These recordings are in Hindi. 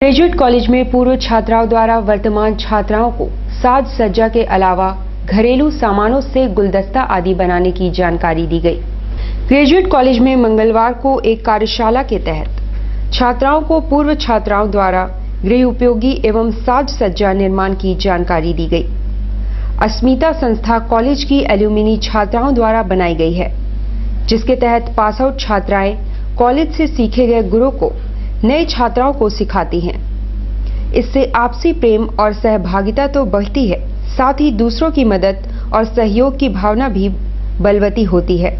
ग्रेजुएट कॉलेज में पूर्व छात्राओं द्वारा वर्तमान छात्राओं को साज सज्जा के अलावा घरेलू सामानों से गुलदस्ता आदि बनाने की जानकारी दी गई। ग्रेजुएट कॉलेज में मंगलवार को एक कार्यशाला के तहत छात्राओं को पूर्व छात्राओं द्वारा गृह उपयोगी एवं साज सज्जा निर्माण की जानकारी दी गई। अस्मिता संस्था कॉलेज की एल्यूमिनी छात्राओं द्वारा बनाई गई है, जिसके तहत पास आउट छात्राएं कॉलेज से सीखे गए गुणों को नए छात्राओं को सिखाती हैं। इससे आपसी प्रेम और सहभागिता तो बढ़ती है, साथ ही दूसरों की मदद और सहयोग की भावना भी बलवती होती है।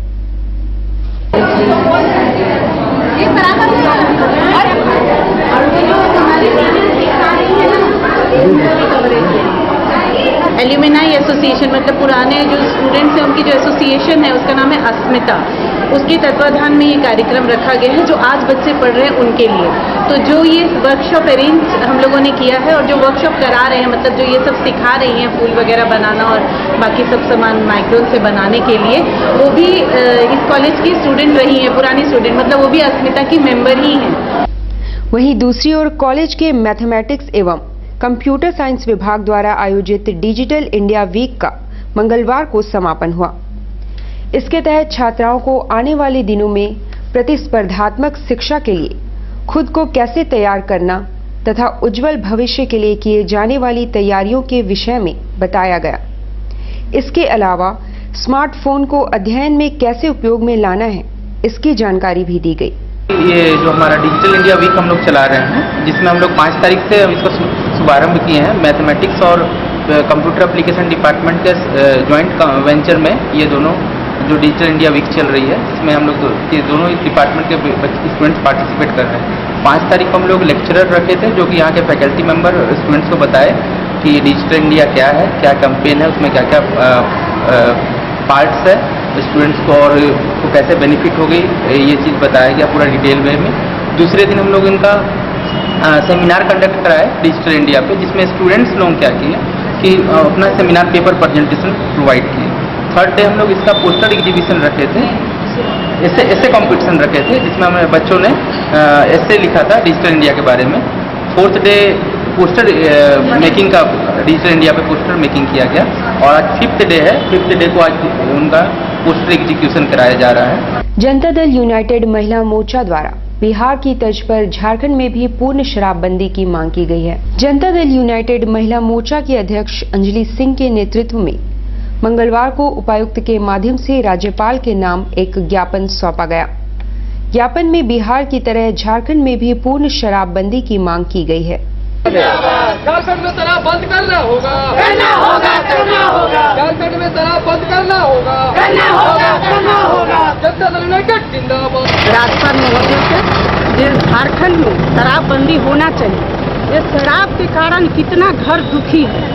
एल्यूमिनाई एसोसिएशन मतलब पुराने जो स्टूडेंट्स हैं उनकी जो एसोसिएशन है उसका नाम है अस्मिता। उसके तत्वाधान में ये कार्यक्रम रखा गया है जो आज बच्चे पढ़ रहे हैं उनके लिए। तो जो ये वर्कशॉप अरेंज हम लोगों ने किया है और जो वर्कशॉप करा रहे हैं मतलब जो ये सब सिखा रही हैं फूल वगैरह बनाना और बाकी सब सामान माइक्रोन से बनाने के लिए, वो भी इस कॉलेज की स्टूडेंट रही हैं, पुरानी स्टूडेंट मतलब वो भी अस्मिता की मेंबर ही हैं। वहीं दूसरी ओर कॉलेज के मैथमेटिक्स एवं कंप्यूटर साइंस विभाग द्वारा आयोजित डिजिटल इंडिया वीक का मंगलवार को समापन हुआ। इसके तहत छात्राओं को आने वाले दिनों में प्रतिस्पर्धात्मक शिक्षा के लिए खुद को कैसे तैयार करना तथा उज्जवल भविष्य के लिए किए जाने वाली तैयारियों के विषय में बताया गया। इसके अलावा स्मार्टफोन को अध्ययन में कैसे उपयोग में लाना है, इसकी जानकारी भी दी गई। ये जो हमारा डिजिटल इंडिया वीक हम लोग चला रहे हैं, जिसमें हम लोग 5 तारीख से इसका शुभारंभ किए हैं। मैथमेटिक्स और कंप्यूटर एप्लीकेशन डिपार्टमेंट के ज्वाइंट वेंचर में ये दोनों जो डिजिटल इंडिया वीक चल रही है, इसमें हम लोग दोनों डिपार्टमेंट के स्टूडेंट्स पार्टिसिपेट कर रहे हैं। 5 तारीख को हम लोग लेक्चरर रखे थे जो कि यहाँ के फैकल्टी मेंबर स्टूडेंट्स को बताए कि डिजिटल इंडिया क्या है, क्या कैंपेन है, उसमें क्या क्या पार्ट्स है, स्टूडेंट्स को और को कैसे बेनिफिट हो गई, ये चीज़ बताया गया पूरा डिटेल वे में। दूसरे दिन हम लोग इनका सेमिनार कंडक्ट कराए डिजिटल इंडिया पे, जिसमें स्टूडेंट्स लोग क्या किए कि अपना सेमिनार पेपर प्रेजेंटेशन प्रोवाइड किए। थर्ड डे हम लोग इसका पोस्टर एग्जीबिशन रखे थे, ऐसे कॉम्पिटिशन रखे थे जिसमें हमें बच्चों ने ऐसे लिखा था डिजिटल इंडिया के बारे में। फोर्थ डे पोस्टर मेकिंग का डिजिटल इंडिया पे पोस्टर मेकिंग किया गया और आज 5th डे है। 5th डे को आज उनका पोस्टर एग्जीक्यूशन कराया जा रहा है। जनता दल यूनाइटेड महिला मोर्चा द्वारा बिहार की तर्ज पर झारखंड में भी पूर्ण शराबबंदी की मांग की गई है। जनता दल यूनाइटेड महिला मोर्चा की अध्यक्ष अंजलि सिंह के नेतृत्व में मंगलवार को उपायुक्त के माध्यम से राज्यपाल के नाम एक ज्ञापन सौंपा गया। ज्ञापन में बिहार की तरह झारखंड में भी पूर्ण शराबबंदी की मांग की गई है। झारखंड में शराब बंद करना होगा, करना होगा, करना होगा। झारखंड में शराब बंद करना होगा, करना होगा, करना होगा। जनता दल यूनाइटेड जिंदाबाद। राज्यपाल महोदय से झारखंड में शराबबंदी होना चाहिए। ये शराब के कारण कितना घर दुखी है।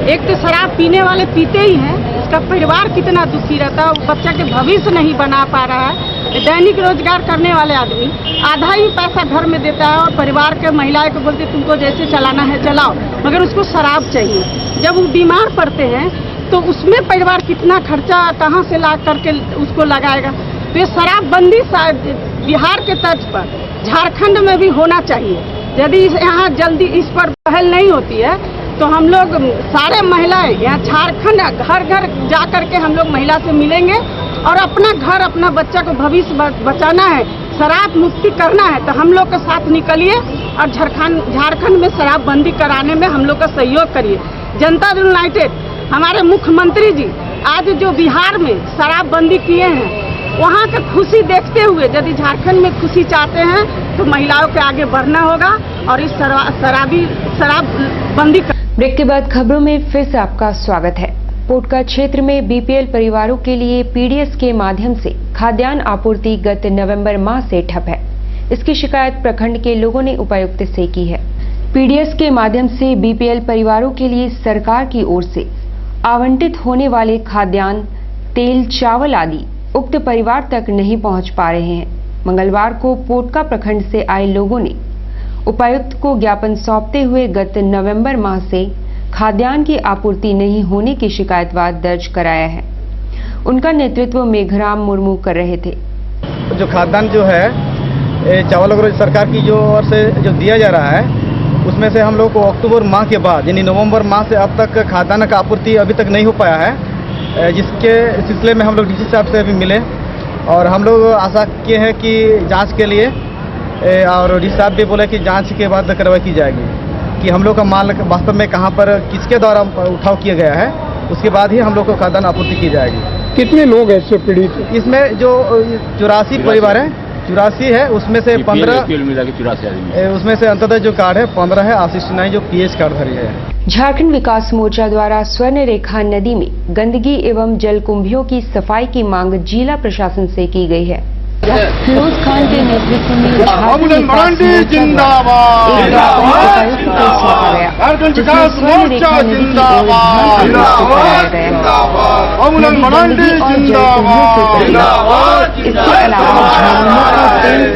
एक तो शराब पीने वाले पीते ही हैं, उसका परिवार कितना दुखी रहता है, बच्चा के भविष्य नहीं बना पा रहा है। दैनिक रोजगार करने वाले आदमी आधा ही पैसा घर में देता है और परिवार के महिलाएं को बोलते तुमको जैसे चलाना है चलाओ, मगर उसको शराब चाहिए। जब वो बीमार पड़ते हैं तो उसमें परिवार कितना खर्चा कहाँ से ला करके उसको लगाएगा। तो ये शराबबंदी बिहार के तर्ज पर झारखंड में भी होना चाहिए। यदि यहाँ जल्दी इस पर पहल नहीं होती है तो हम लोग सारे महिलाएं यहाँ झारखंड घर घर जा करके हम लोग महिला से मिलेंगे और अपना घर अपना बच्चा को भविष्य बचाना है, शराब मुक्ति करना है तो हम लोग के साथ निकलिए और झारखंड में शराबबंदी कराने में हम लोग का सहयोग करिए। जनता दल यूनाइटेड हमारे मुख्यमंत्री जी आज जो बिहार में शराबबंदी किए हैं वहाँ का खुशी देखते हुए यदि झारखंड में खुशी चाहते हैं तो महिलाओं के आगे बढ़ना होगा और इस शराबबंदी। ब्रेक के बाद खबरों में फिर से आपका स्वागत है। पोटका क्षेत्र में बीपीएल परिवारों के लिए पीडीएस के माध्यम से खाद्यान्न आपूर्ति गत नवंबर माह से ठप है। इसकी शिकायत प्रखंड के लोगों ने उपायुक्त से की है। पीडीएस के माध्यम से बीपीएल परिवारों के लिए सरकार की ओर से आवंटित होने वाले खाद्यान्न, तेल, चावल आदि उक्त परिवार तक नहीं पहुंच पा रहे हैं। मंगलवार को पोटका प्रखंड से आए लोगों ने उपायुक्त को ज्ञापन सौंपते हुए गत नवंबर माह से खाद्यान्न की आपूर्ति नहीं होने की शिकायतवाद दर्ज कराया है। उनका नेतृत्व मेघराम मुर्मू कर रहे थे। जो खाद्यान्न जो है चावल वगैरह सरकार की जो ओर से जो दिया जा रहा है उसमें से हम लोग को अक्टूबर माह के बाद यानी नवंबर माह से अब तक खाद्यान्न का आपूर्ति अभी तक नहीं हो पाया है, जिसके सिलसिले में हम लोग डीसी साहब से भी मिले और हम लोग आशा किए हैं कि जांच के लिए और डीसी साहब भी बोले कि जांच के बाद कार्रवाई की जाएगी कि हम लोग का माल वास्तव में कहां पर किसके द्वारा उठाव किया गया है, उसके बाद ही हम लोग को खाद्यान्न आपूर्ति की जाएगी। कितने लोग हैं इससे पीड़ित? इसमें जो 84 परिवार है, 84 है, उसमें से 15 उसमें से अंततः जो कार्ड है 15 है, असिस्ट 9 जो पीएच कार्डधारी है। झारखंड विकास मोर्चा द्वारा स्वर्ण रेखा नदी में गंदगी एवं जलकुंभियों की सफाई की मांग जिला प्रशासन से की गई है। फिरोज खान के नेतृत्व में झारखंड विकास मोर्चा जिंदाबाद जिसमें स्वर्ण रेखा नदी की ओर ध्यान कराया गया है। गंदगी और जलकुंभियों से पहले इसके अलावा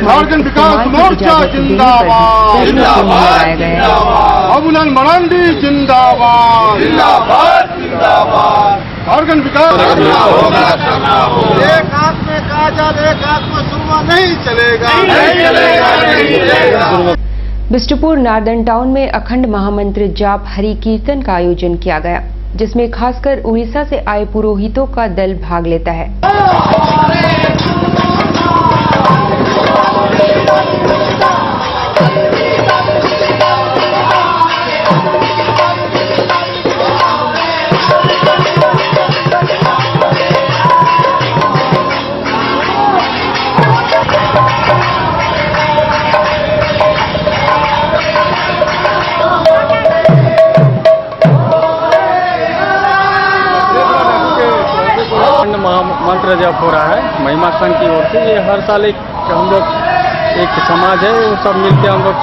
झारखंड विकास मोर्चा जिंदाबाद लगाया गया है। अबुल मरांडी जिंदाबाद जिंदाबाद झारखंड विकास एक हाथ में काजल एक हाथ में सुरमा नहीं चलेगा नहीं चलेगा। बिष्टुपुर नार्दन टाउन में अखंड महामंत्र जाप हरि कीर्तन का आयोजन किया गया, जिसमें खासकर उड़ीसा से आए पुरोहितों का दल भाग लेता है। मंत्र जप हो रहा है महिमा संघ की ओर से। ये हर साल हम लोग एक समाज है, वो सब मिलकर हम लोग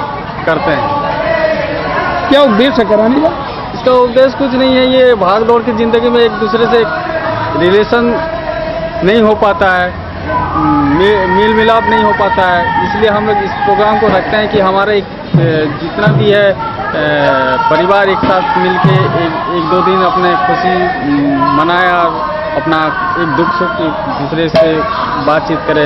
करते हैं। क्या उद्देश्य है कराने का? इसका उद्देश्य कुछ नहीं है, ये भाग दौड़ की जिंदगी में एक दूसरे से रिलेशन नहीं हो पाता है, मेल मिलाप नहीं हो पाता है, इसलिए हम लोग इस प्रोग्राम को रखते हैं कि हमारा एक जितना भी है परिवार एक साथ मिलके एक दो दिन अपने खुशी मनाए और अपना एक दुख सुख एक दूसरे से बातचीत करें।